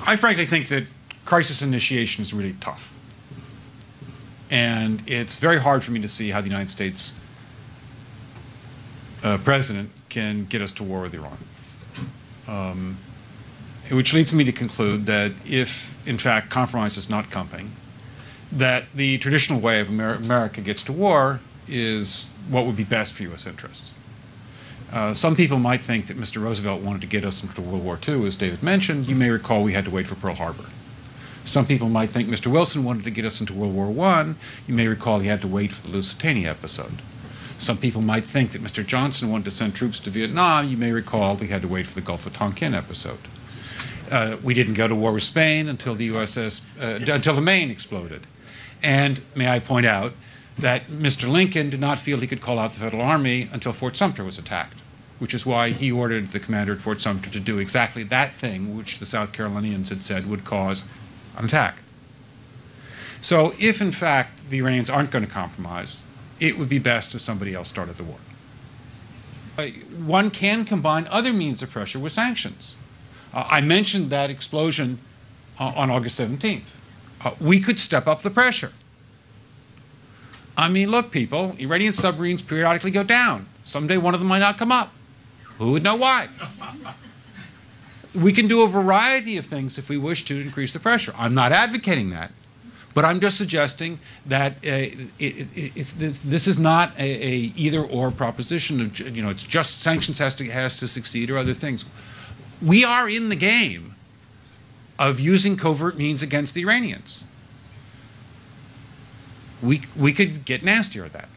I frankly think that crisis initiation is really tough. And it's very hard for me to see how the United States president can get us to war with Iran. Which leads me to conclude that if, in fact, compromise is not coming, that the traditional way of America gets to war is what would be best for U.S. interests. Some people might think that Mr. Roosevelt wanted to get us into World War II, as David mentioned. You may recall we had to wait for Pearl Harbor. Some people might think Mr. Wilson wanted to get us into World War I. You may recall he had to wait for the Lusitania episode. Some people might think that Mr. Johnson wanted to send troops to Vietnam. You may recall he had to wait for the Gulf of Tonkin episode. We didn't go to war with Spain until the until the Maine exploded. And may I point out that Mr. Lincoln did not feel he could call out the Federal Army until Fort Sumter was attacked, which is why he ordered the commander at Fort Sumter to do exactly that thing which the South Carolinians had said would cause an attack. So if, in fact, the Iranians aren't going to compromise, it would be best if somebody else started the war. One can combine other means of pressure with sanctions. I mentioned that explosion on August 17th. We could step up the pressure. I mean, look, people, Iranian submarines periodically go down. Someday one of them might not come up. Who would know why? We can do a variety of things if we wish to increase the pressure. I'm not advocating that, but I'm just suggesting that this is not a either-or proposition. Of, it's just sanctions has to succeed or other things. We are in the game of using covert means against the Iranians. We could get nastier at that.